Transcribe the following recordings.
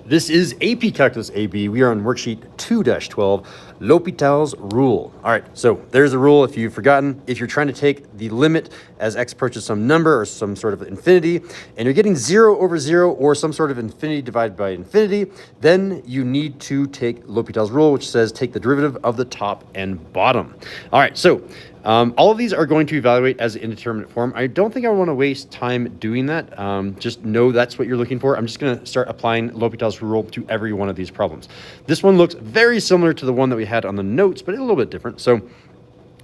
This is AP Calculus AB. We are on worksheet 2-12, Lôpital's rule. All right, so there's a rule if you've forgotten. If you're trying to take the limit as x approaches some number or some sort of infinity, and you're getting 0 over 0 or some sort of infinity divided by infinity, then you need to take Lôpital's rule, which says take the derivative of the top and bottom. All right, so all of these are going to evaluate as an indeterminate form. I don't think I want to waste time doing that. Just know that's what you're looking for. I'm just going to start applying Lôpital's rule to every one of these problems. This one looks very similar to the one that we had on the notes, but a little bit different. So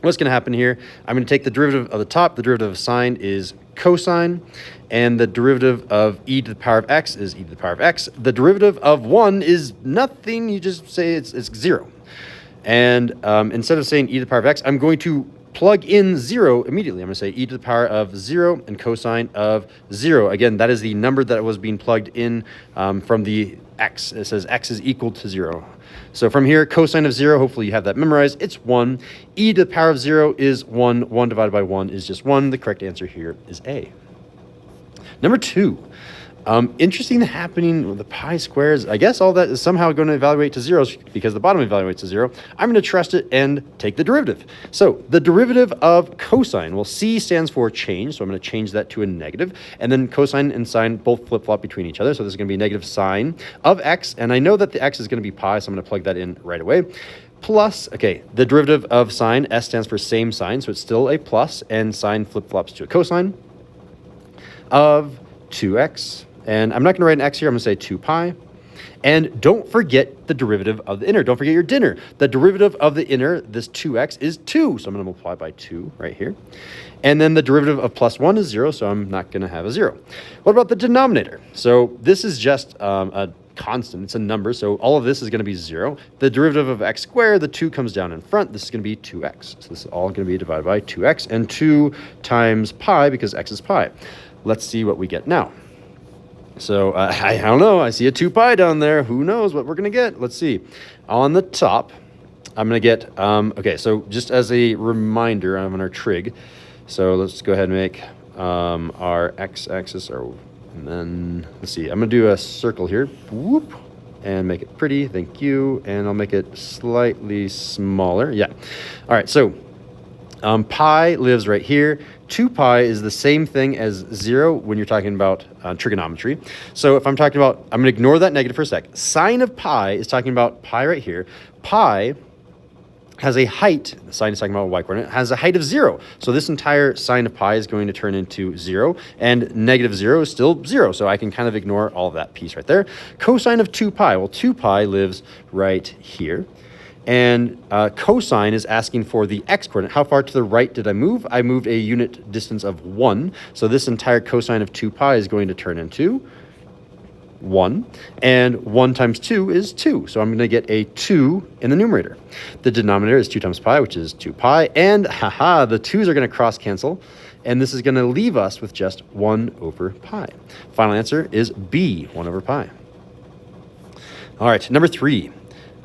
what's going to happen here, I'm going to take the derivative of the top. The derivative of sine is cosine, and the derivative of e to the power of x is e to the power of x. The derivative of 1 is nothing. You just say it's 0. And instead of saying e to the power of x, I'm going to plug in 0 immediately. I'm going to say e to the power of 0 and cosine of 0. Again, that is the number that was being plugged in from the x. It says x is equal to 0. So from here, cosine of 0, hopefully you have that memorized. It's 1. E to the power of 0 is 1. 1 divided by 1 is just 1. The correct answer here is A. Number 2. Interesting happening with the pi squares. I guess all that is somehow going to evaluate to 0 because the bottom evaluates to 0. I'm going to trust it and take the derivative. So the derivative of cosine, well, C stands for change, so I'm going to change that to a negative. And then cosine and sine both flip-flop between each other. So this is going to be negative sine of x. And I know that the x is going to be pi, so I'm going to plug that in right away. Plus, okay, the derivative of sine, S stands for same sign, so it's still a plus, and sine flip-flops to a cosine of 2x. And I'm not going to write an x here. I'm going to say 2 pi. And don't forget the derivative of the inner. Don't forget your dinner. The derivative of the inner, this 2x, is 2. So I'm going to multiply by 2 right here. And then the derivative of plus 1 is 0, so I'm not going to have a 0. What about the denominator? So this is just a constant. It's a number, so all of this is going to be 0. The derivative of x squared, the 2 comes down in front. This is going to be 2x. So this is all going to be divided by 2x. And 2 times pi, because x is pi. Let's see what we get now. So I don't know. I see a 2 pi down there. Who knows what we're going to get? Let's see. On the top, I'm going to get, okay, so just as a reminder, I'm on our trig. So let's go ahead and make our x-axis, and then let's see. I'm going to do a circle here. Whoop. And make it pretty. Thank you. And I'll make it slightly smaller. Yeah. All right. So pi lives right here. 2 pi is the same thing as 0 when you're talking about trigonometry. So if I'm talking about, I'm going to ignore that negative for a sec. Sine of pi is talking about pi right here. Pi has a height, the sine is talking about y coordinate, has a height of 0. So this entire sine of pi is going to turn into 0, and negative 0 is still 0. So I can kind of ignore all of that piece right there. Cosine of 2 pi, well, 2 pi lives right here. And cosine is asking for the x-coordinate. How far to the right did I move? I moved a unit distance of 1. So this entire cosine of 2 pi is going to turn into 1. And 1 times 2 is 2. So I'm going to get a 2 in the numerator. The denominator is 2 times pi, which is 2 pi. And haha, the 2's are going to cross cancel. And this is going to leave us with just 1 over pi. Final answer is B, 1 over pi. All right, number 3.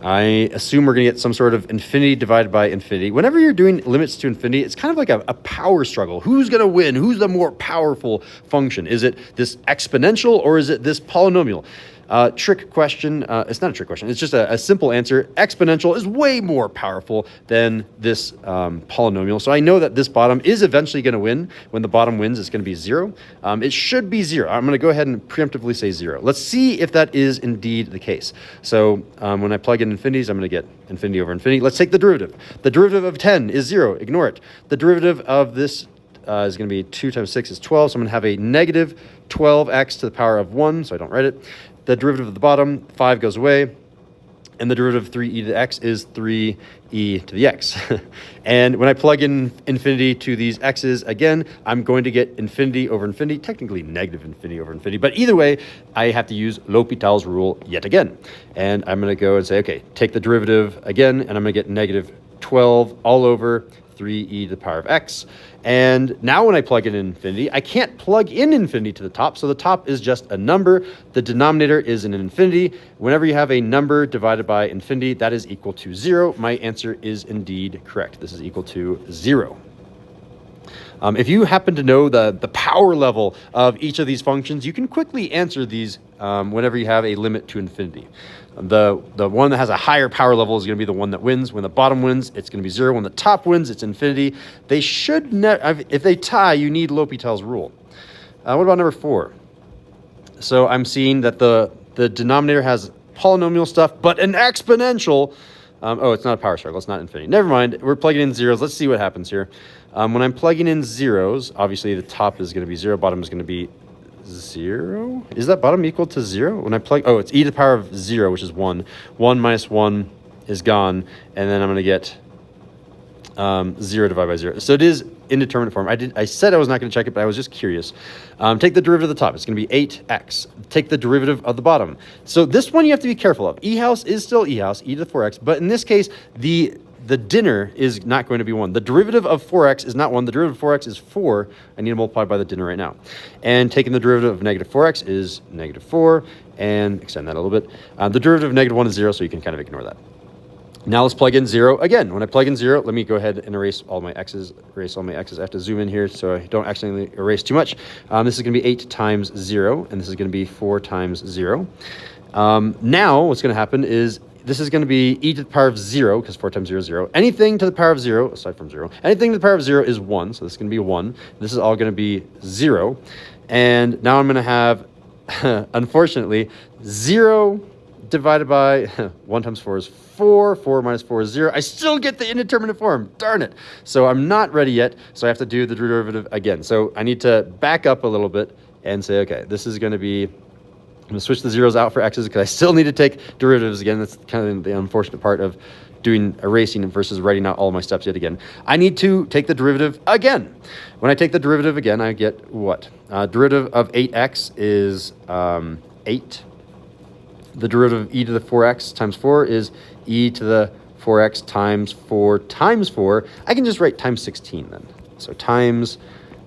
I assume we're going to get some sort of infinity divided by infinity. Whenever you're doing limits to infinity, it's kind of like a power struggle. Who's going to win? Who's the more powerful function? Is it this exponential or is it this polynomial? Trick question. It's not a trick question. It's just a simple answer. Exponential is way more powerful than this polynomial. So I know that this bottom is eventually going to win. When the bottom wins, it's going to be 0. It should be 0. I'm going to go ahead and preemptively say 0. Let's see if that is indeed the case. So when I plug in infinities, I'm going to get infinity over infinity. Let's take the derivative. The derivative of 10 is 0. Ignore it. The derivative of this is going to be 2 times 6 is 12. So I'm going to have a negative 12x to the power of 1, so I don't write it. The derivative of the bottom, 5 goes away. And the derivative of 3e to the x is 3e to the x. And when I plug in infinity to these x's, again, I'm going to get infinity over infinity, technically negative infinity over infinity. But either way, I have to use Lôpital's rule yet again. And I'm going to go and say, okay, take the derivative again, and I'm going to get negative 12 all over 3e to the power of x. And now when I plug in infinity, I can't plug in infinity to the top, so the top is just a number. The denominator is an infinity. Whenever you have a number divided by infinity, that is equal to 0. My answer is indeed correct. This is equal to 0. If you happen to know the power level of each of these functions, you can quickly answer these whenever you have a limit to infinity. The one that has a higher power level is going to be the one that wins. When the bottom wins, it's going to be 0. When the top wins, it's infinity. They should if they tie, you need Lôpital's rule. What about number 4? So I'm seeing that the denominator has polynomial stuff, but an exponential. Oh, it's not a power struggle. It's not infinity. Never mind. We're plugging in zeros. Let's see what happens here. When I'm plugging in zeros, obviously the top is going to be 0. Bottom is going to be 0. Is that bottom equal to 0? When I plug, oh, it's e to the power of 0, which is 1. 1 minus 1 is gone. And then I'm going to get 0 divided by 0. So it is indeterminate form. I said I was not going to check it, but I was just curious. Take the derivative of the top. It's going to be 8x. Take the derivative of the bottom. So this one you have to be careful of. E house is still e house, e to the 4x. But in this case, the dinner is not going to be 1. The derivative of 4x is not 1. The derivative of 4x is 4. I need to multiply by the dinner right now. And taking the derivative of negative 4x is negative 4. And extend that a little bit. The derivative of negative 1 is 0, so you can kind of ignore that. Now let's plug in 0 again. When I plug in 0, let me go ahead and erase all my x's. I have to zoom in here so I don't accidentally erase too much. This is going to be 8 times 0, and this is going to be 4 times 0. Now what's going to happen is this is going to be e to the power of 0, because 4 times 0 is 0. Anything to the power of 0, aside from 0, anything to the power of 0 is 1, so this is going to be 1. This is all going to be 0. And now I'm going to have, unfortunately, 0 divided by 1 times 4 is 4. 4 minus 4 is 0. I still get the indeterminate form. Darn it. So I'm not ready yet. So I have to do the derivative again. So I need to back up a little bit and say, okay, this is going to be, I'm going to switch the zeros out for x's because I still need to take derivatives again. That's kind of the unfortunate part of doing erasing versus writing out all my steps yet again. I need to take the derivative again. When I take the derivative again, I get what? Derivative of 8x is 8. The derivative of e to the 4x times 4 is e to the 4x times 4 times 4. I can just write times 16 then. So times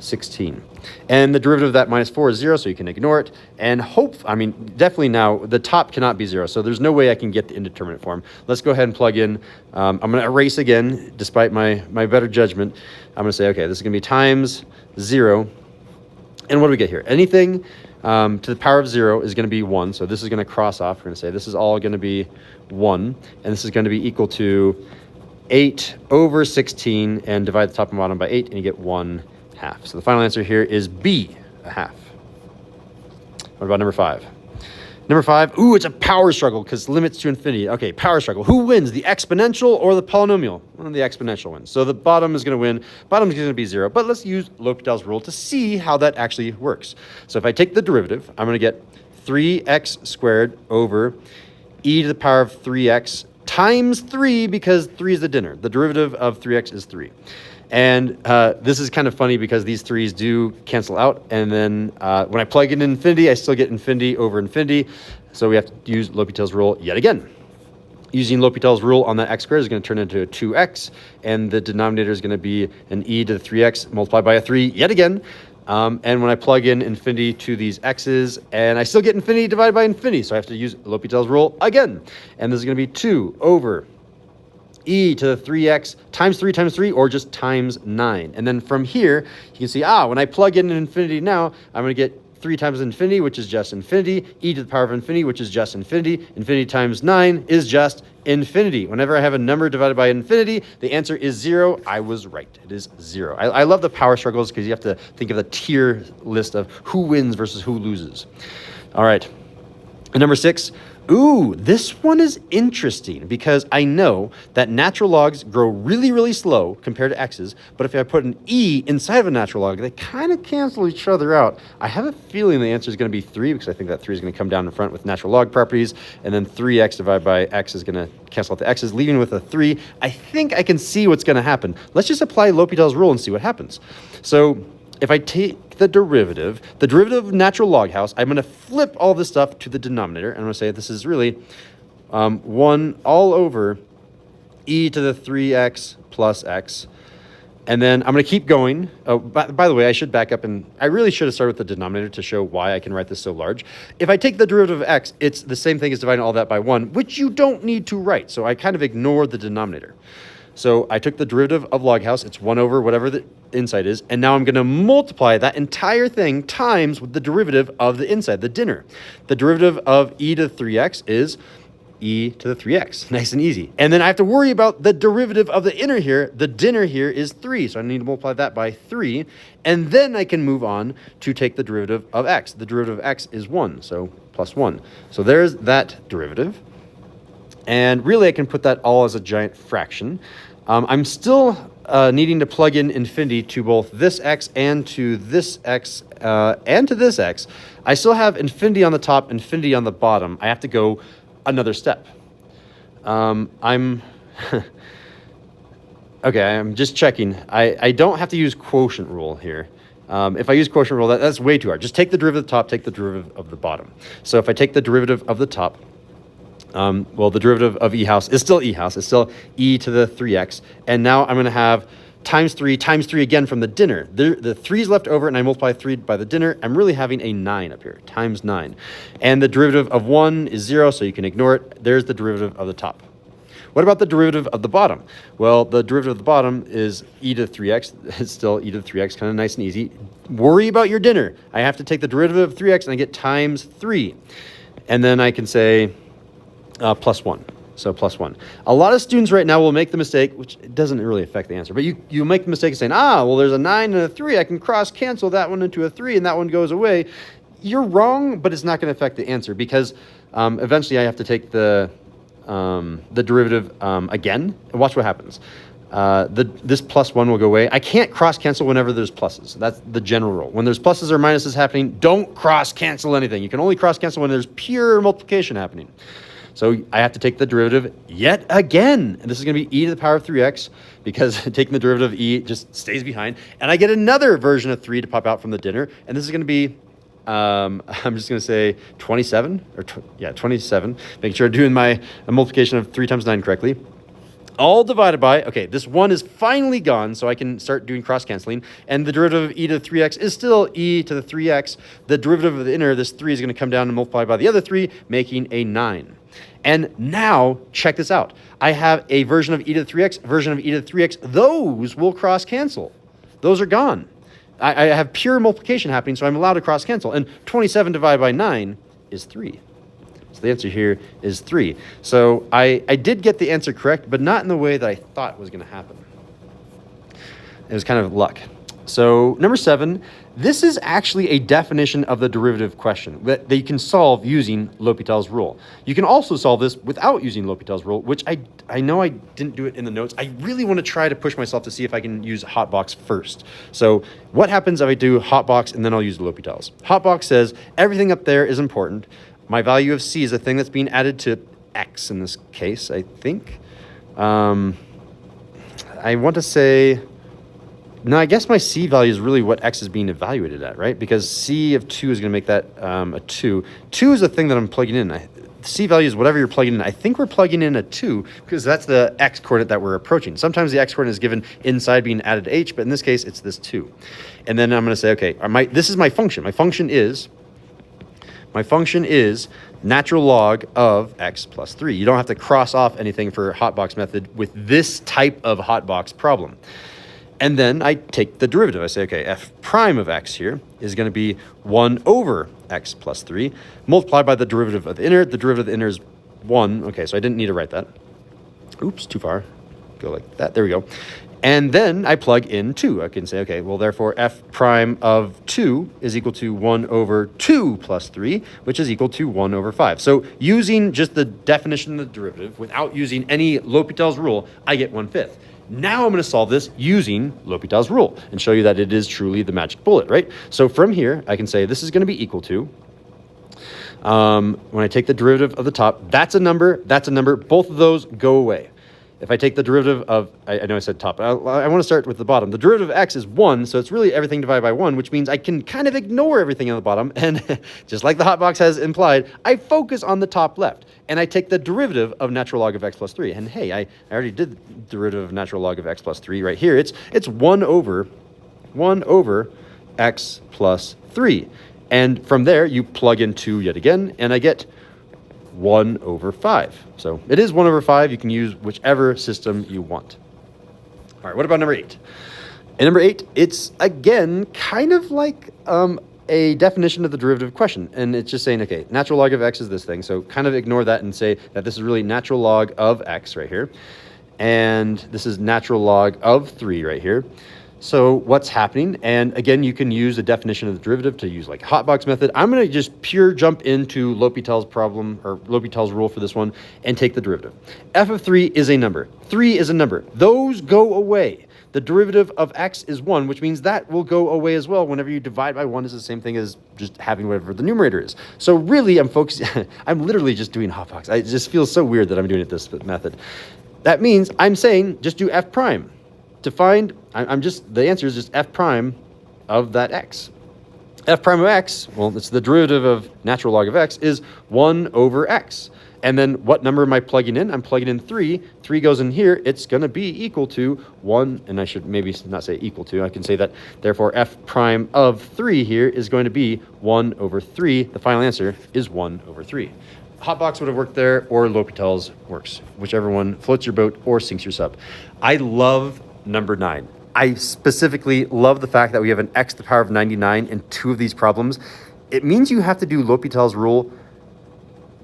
16. And the derivative of that minus 4 is 0, so you can ignore it. And definitely now, the top cannot be 0, so there's no way I can get the indeterminate form. Let's go ahead and plug in. I'm going to erase again, despite my better judgment. I'm going to say, okay, this is going to be times 0. And what do we get here? Anything to the power of 0 is going to be 1. So this is going to cross off. We're going to say this is all going to be 1. And this is going to be equal to 8 over 16. And divide the top and bottom by 8, and you get 1/2. So the final answer here is B, 1/2. What about number 5? Number 5, ooh, it's a power struggle because limits to infinity. Okay, power struggle. Who wins, the exponential or the polynomial? Well, the exponential wins. So the bottom is going to win. Bottom is going to be 0. But let's use Lôpital's rule to see how that actually works. So if I take the derivative, I'm going to get 3x squared over e to the power of 3x times 3 because 3 is the dinner. The derivative of 3x is 3. And this is kind of funny because these 3's do cancel out. And then when I plug in infinity, I still get infinity over infinity. So we have to use Lôpital's rule yet again. Using Lôpital's rule on that x squared is going to turn into a 2x. And the denominator is going to be an e to the 3x multiplied by a 3 yet again. And when I plug in infinity to these x's, and I still get infinity divided by infinity. So I have to use Lôpital's rule again. And this is going to be 2 over e to the 3x times 3 times 3, or just times 9. And then from here, you can see, when I plug in an infinity now, I'm going to get 3 times infinity, which is just infinity, e to the power of infinity, which is just infinity. Infinity times 9 is just infinity. Whenever I have a number divided by infinity, the answer is 0. I was right. It is 0. I love the power struggles because you have to think of the tier list of who wins versus who loses. All right. And number 6, ooh, this one is interesting because I know that natural logs grow really, really slow compared to x's, but if I put an e inside of a natural log, they kind of cancel each other out. I have a feeling the answer is going to be 3 because I think that 3 is going to come down in front with natural log properties, and then 3x divided by x is going to cancel out the x's, leaving with a 3. I think I can see what's going to happen. Let's just apply Lôpital's rule and see what happens. So if I take the derivative of natural log house, I'm going to flip all this stuff to the denominator. And I'm going to say this is really 1 all over e to the 3x plus x. And then I'm going to keep going. Oh, by the way, I should back up, and I really should have started with the denominator to show why I can write this so large. If I take the derivative of x, it's the same thing as dividing all that by 1, which you don't need to write. So I kind of ignore the denominator. So I took the derivative of log house, it's 1 over whatever the inside is, and now I'm going to multiply that entire thing times with the derivative of the inside, the dinner. The derivative of e to the 3x is e to the 3x. Nice and easy. And then I have to worry about the derivative of the inner here. The dinner here is 3, so I need to multiply that by 3. And then I can move on to take the derivative of x. The derivative of x is 1, so plus 1. So there's that derivative. And really, I can put that all as a giant fraction. I'm still needing to plug in infinity to both this x and to this x and to this x. I still have infinity on the top, infinity on the bottom. I have to go another step. I'm okay, I'm just checking. I don't have to use quotient rule here. If I use quotient rule, that's way too hard. Just take the derivative of the top, take the derivative of the bottom. So if I take the derivative of the top, well, the derivative of e house is still e house. It's still e to the 3x. And now I'm going to have times 3 again from the dinner. The 3 is left over, and I multiply 3 by the dinner. I'm really having a 9 up here, times 9. And the derivative of 1 is 0, so you can ignore it. There's the derivative of the top. What about the derivative of the bottom? Well, the derivative of the bottom is e to the 3x. It's still e to the 3x, kind of nice and easy. Worry about your dinner. I have to take the derivative of 3x, and I get times 3. And then I can say plus 1. So plus 1. A lot of students right now will make the mistake, which doesn't really affect the answer, but you make the mistake of saying, well, there's a 9 and a 3. I can cross cancel that one into a 3 and that one goes away. You're wrong, but it's not going to affect the answer because eventually I have to take the derivative again. And watch what happens. This plus 1 will go away. I can't cross cancel whenever there's pluses. That's the general rule. When there's pluses or minuses happening, don't cross cancel anything. You can only cross cancel when there's pure multiplication happening. So I have to take the derivative yet again. And this is going to be e to the power of 3x because taking the derivative of e just stays behind. And I get another version of 3 to pop out from the dinner. And this is going to be, I'm just going to say 27. 27. Making sure I'm doing my multiplication of 3 times 9 correctly. All divided by, okay, this 1 is finally gone, so I can start doing cross-canceling. And the derivative of e to the 3x is still e to the 3x. The derivative of the inner, this 3 is going to come down and multiply by the other 3, making a 9. And now, check this out. I have a version of e to the 3x, version of e to the 3x. Those will cross-cancel. Those are gone. I have pure multiplication happening, so I'm allowed to cross-cancel. And 27 divided by 9 is 3. So the answer here is 3. So I did get the answer correct, but not in the way that I thought was going to happen. It was kind of luck. So number 7, this is actually a definition of the derivative question that you can solve using Lôpital's rule. You can also solve this without using Lôpital's rule, which I know I didn't do it in the notes. I really want to try to push myself to see if I can use Hotbox first. So what happens if I do Hotbox and then I'll use Lôpital's? Hotbox says everything up there is important. My value of c is a thing that's being added to x in this case, I think. I want to say... No, I guess my c value is really what x is being evaluated at, right? Because c of 2 is going to make that a 2. 2 is the thing that I'm plugging in. C value is whatever you're plugging in. I think we're plugging in a 2 because that's the x coordinate that we're approaching. Sometimes the x coordinate is given inside being added to h, but in this case, it's this 2. And then I'm going to say, okay, this is my function. My function is natural log of x plus 3. You don't have to cross off anything for Hotbox method with this type of Hotbox problem. And then I take the derivative. I say, okay, f prime of x here is going to be 1 over x plus 3 multiplied by the derivative of the inner. The derivative of the inner is 1. Okay, so I didn't need to write that. Oops, too far. Go like that. There we go. And then I plug in 2. I can say, okay, well, therefore, f prime of 2 is equal to 1 over 2 plus 3, which is equal to 1 over 5. So using just the definition of the derivative without using any Lôpital's rule, I get 1/5. Now I'm going to solve this using Lôpital's rule and show you that it is truly the magic bullet, right? So from here, I can say this is going to be equal to, when I take the derivative of the top, that's a number, both of those go away. If I take the derivative of, I know I said top, I want to start with the bottom. The derivative of x is 1, so it's really everything divided by 1, which means I can kind of ignore everything on the bottom. And just like the Hotbox has implied, I focus on the top left. And I take the derivative of natural log of x plus 3. And hey, I already did the derivative of natural log of x plus 3 right here. It's 1 over x plus 3. And from there, you plug in 2 yet again, and I get 1 over 5. So it is 1 over 5. You can use whichever system you want. All right, what about number 8? In number 8, it's again kind of like a definition of the derivative question. And it's just saying, okay, natural log of x is this thing. So kind of ignore that and say that this is really natural log of x right here. And this is natural log of 3 right here. So what's happening? And again, you can use the definition of the derivative to use like hotbox method. I'm going to just pure jump into Lôpital's problem or Lôpital's rule for this one and take the derivative. F of 3 is a number. 3 is a number. Those go away. The derivative of x is 1, which means that will go away as well. Whenever you divide by 1 is the same thing as just having whatever the numerator is. So really, I'm focusing, I'm literally just doing hotbox. It just feels so weird that I'm doing it this method. That means I'm saying just do f prime. To find, the answer is just f prime of that x. F prime of x, well, it's the derivative of natural log of x, is 1 over x. And then what number am I plugging in? I'm plugging in 3. 3 goes in here. It's going to be equal to 1. And I should maybe not say equal to. I can say that, therefore, f prime of 3 here is going to be 1 over 3. The final answer is 1 over 3. Hotbox would have worked there, or Lôpital's works. Whichever one floats your boat or sinks your sub. I love number 9. I specifically love the fact that we have an x to the power of 99 in 2 of these problems. It means you have to do Lôpital's rule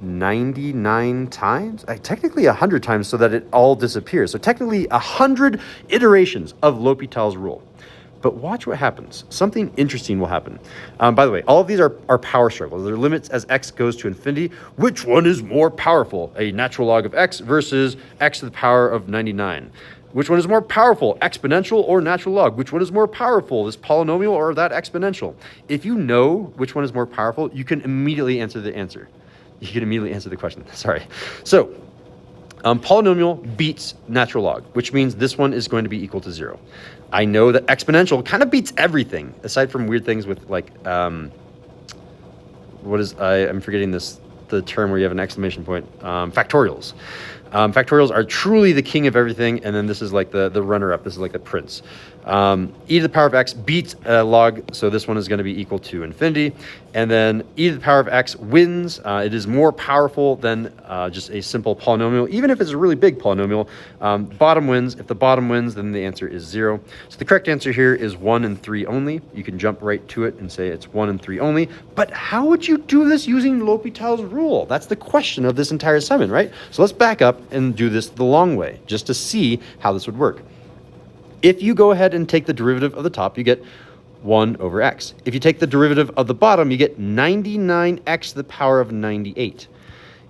99 times, technically 100 times, so that it all disappears. So technically 100 iterations of Lôpital's rule. But watch what happens. Something interesting will happen. By the way, all of these are power struggles. They're limits as x goes to infinity. Which one is more powerful? A natural log of x versus x to the power of 99. Which one is more powerful, exponential or natural log? Which one is more powerful, this polynomial or that exponential? If you know which one is more powerful, you can immediately answer the answer. You can immediately answer the question, sorry. So, polynomial beats natural log, which means this one is going to be equal to 0. I know that exponential kind of beats everything, aside from weird things with like, I'm forgetting the term where you have an exclamation point, factorials. Factorials are truly the king of everything, and then this is like the runner-up. This is like the prince. E to the power of x beats log, so this one is going to be equal to infinity. And then e to the power of x wins. It is more powerful than just a simple polynomial, even if it's a really big polynomial. Bottom wins. If the bottom wins, then the answer is 0. So the correct answer here is 1 and 3 only. You can jump right to it and say it's 1 and 3 only. But how would you do this using Lôpital's rule? That's the question of this entire assignment, right? So let's back up and do this the long way, just to see how this would work. If you go ahead and take the derivative of the top, you get 1 over x. If you take the derivative of the bottom, you get 99x to the power of 98.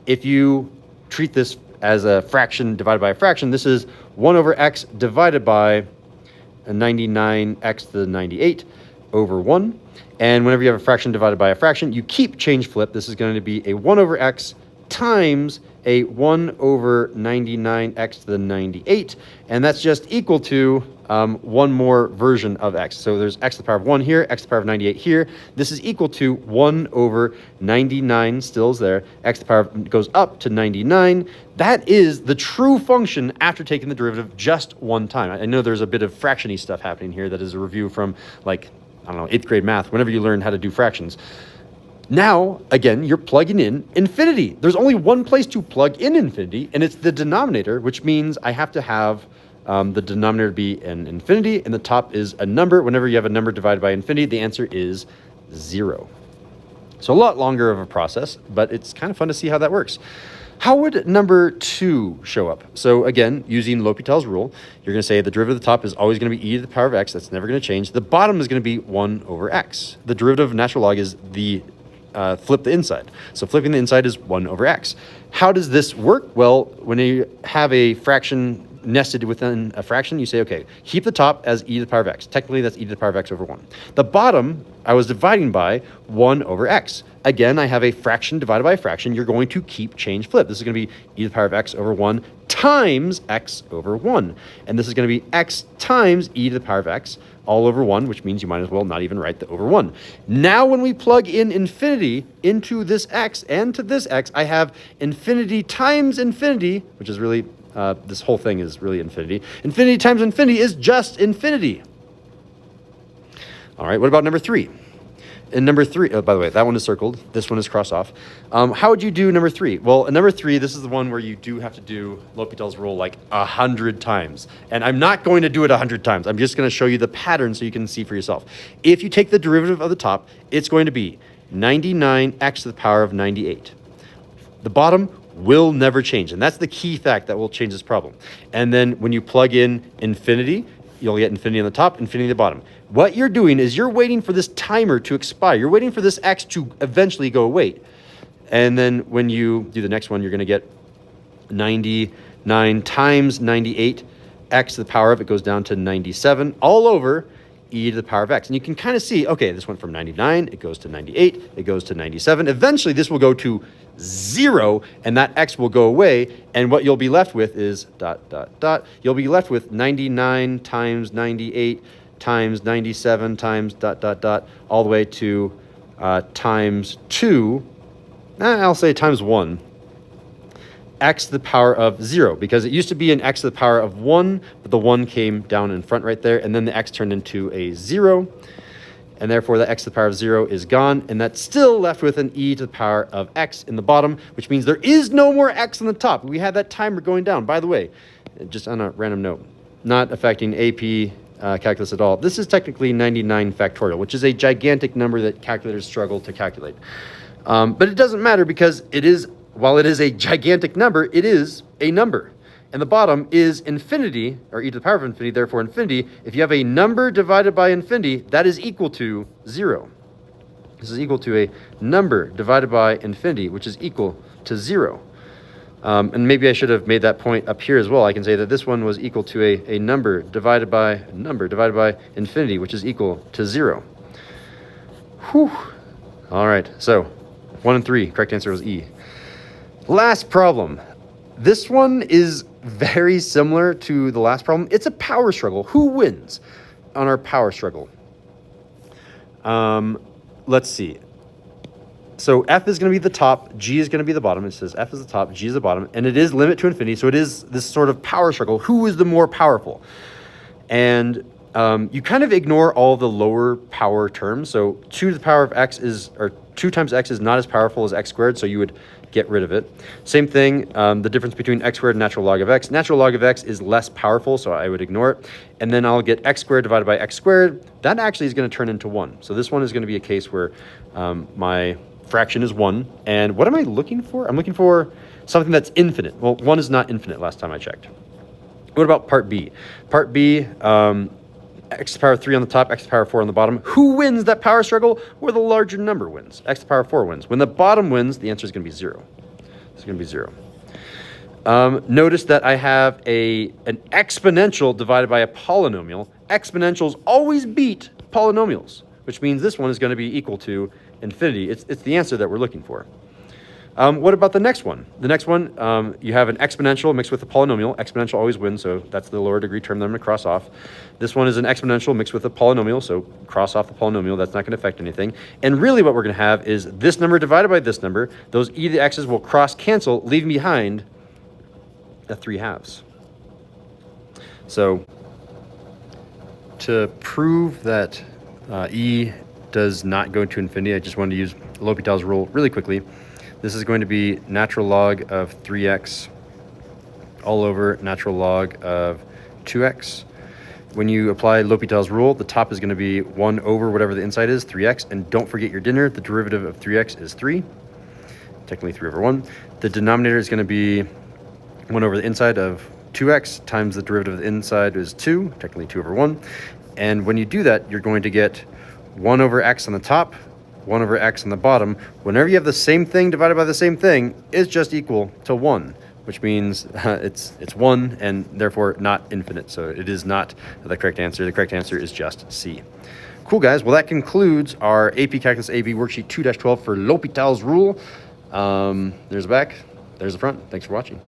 If you treat this as a fraction divided by a fraction, this is 1 over x divided by 99x to the 98 over 1. And whenever you have a fraction divided by a fraction, you keep change flip. This is going to be a 1 over x times a 1 over 99x to the 98. And that's just equal to one more version of x. So there's x to the power of 1 here, x to the power of 98 here. This is equal to 1 over 99, still is there. X to the power goes up to 99. That is the true function after taking the derivative just one time. I know there's a bit of fraction-y stuff happening here that is a review from, like, I don't know, 8th grade math, whenever you learn how to do fractions. Now, again, you're plugging in infinity. There's only one place to plug in infinity, and it's the denominator, which means I have to have the denominator be an infinity, and the top is a number. Whenever you have a number divided by infinity, the answer is 0. So a lot longer of a process, but it's kind of fun to see how that works. How would number 2 show up? So again, using Lôpital's rule, you're going to say the derivative of the top is always going to be e to the power of x. That's never going to change. The bottom is going to be 1 over x. The derivative of natural log is the flip the inside. So flipping the inside is 1 over x. How does this work? Well, when you have a fraction nested within a fraction, you say, okay, keep the top as e to the power of x. Technically, that's e to the power of x over 1. The bottom, I was dividing by 1 over x. Again, I have a fraction divided by a fraction. You're going to keep change flip. This is going to be e to the power of x over 1 times x over 1. And this is going to be x times e to the power of x all over 1, which means you might as well not even write the over 1. Now, when we plug in infinity into this x and to this x, I have infinity times infinity, which is really, this whole thing is really infinity. Infinity times infinity is just infinity. All right, what about number 3? in number 3, oh, by the way, that one is circled. This one is crossed off. How would you do number 3? Well, in number 3, this is the one where you do have to do Lôpital's rule like 100 times. And I'm not going to do it 100 times. I'm just going to show you the pattern so you can see for yourself. If you take the derivative of the top, it's going to be 99x to the power of 98. The bottom will never change. And that's the key fact that will change this problem. And then when you plug in infinity, you'll get infinity on the top, infinity on the bottom. What you're doing is you're waiting for this timer to expire. You're waiting for this x to eventually go away. And then when you do the next one, you're going to get 99 times 98, x to the power of it goes down to 97, all over e to the power of x. And you can kind of see, okay, this went from 99, it goes to 98, it goes to 97. Eventually, this will go to 0, and that x will go away. And what you'll be left with is ... You'll be left with 99 times 98 times 97 times ... all the way to times 2, I'll say times 1, x to the power of 0, because it used to be an x to the power of 1, but the 1 came down in front right there, and then the x turned into a 0, and therefore the x to the power of 0 is gone, and that's still left with an e to the power of x in the bottom, which means there is no more x on the top. We had that timer going down. By the way, just on a random note, not affecting AP calculus at all, this is technically 99 factorial, which is a gigantic number that calculators struggle to calculate. But it doesn't matter, because it is, while it is a gigantic number, it is a number. And the bottom is infinity, or e to the power of infinity, therefore infinity. If you have a number divided by infinity, that is equal to 0. This is equal to a number divided by infinity, which is equal to 0. And maybe I should have made that point up here as well. I can say that this one was equal to a number divided by infinity, which is equal to 0. Whew. All right, so 1 and 3, correct answer was E. Last problem. This one is very similar to the last problem. It's a power struggle. Who wins on our power struggle? Let's see. So F is going to be the top, G is going to be the bottom. It says F is the top, G is the bottom, and it is limit to infinity. So it is this sort of power struggle. Who is the more powerful? And you kind of ignore all the lower power terms. So 2 to the power of x is, or 2 times x is not as powerful as x squared, so you would get rid of it. Same thing, the difference between x squared and natural log of x. Natural log of x is less powerful, so I would ignore it. And then I'll get x squared divided by x squared. That actually is going to turn into 1. So this one is going to be a case where my fraction is 1. And what am I looking for? I'm looking for something that's infinite. Well, 1 is not infinite last time I checked. What about part B? Part B, x to the power 3 on the top, x to the power 4 on the bottom. Who wins that power struggle? Where the larger number wins. X to the power 4 wins. When the bottom wins, the answer is going to be 0. It's going to be 0. Notice that I have an exponential divided by a polynomial. Exponentials always beat polynomials, which means this one is going to be equal to infinity. It's the answer that we're looking for. What about the next one? The next one, you have an exponential mixed with a polynomial. Exponential always wins, so that's the lower degree term that I'm going to cross off. This one is an exponential mixed with a polynomial, so cross off the polynomial. That's not going to affect anything. And really what we're going to have is this number divided by this number. Those e to the x's will cross cancel, leaving behind a 3/2. So to prove that e does not go to infinity, I just wanted to use Lôpital's rule really quickly. This is going to be natural log of 3x all over natural log of 2x. When you apply Lôpital's rule, the top is going to be 1 over whatever the inside is, 3x. And don't forget your dinner. The derivative of 3x is 3, technically 3 over 1. The denominator is going to be 1 over the inside of 2x times the derivative of the inside is 2, technically 2 over 1. And when you do that, you're going to get 1 over x on the top, 1 over x on the bottom. Whenever you have the same thing divided by the same thing, it's just equal to 1, which means it's 1 and therefore not infinite. So it is not the correct answer. The correct answer is just C. Cool, guys. Well, that concludes our AP Calculus AB Worksheet 2-12 for Lôpital's rule. There's the back. There's the front. Thanks for watching.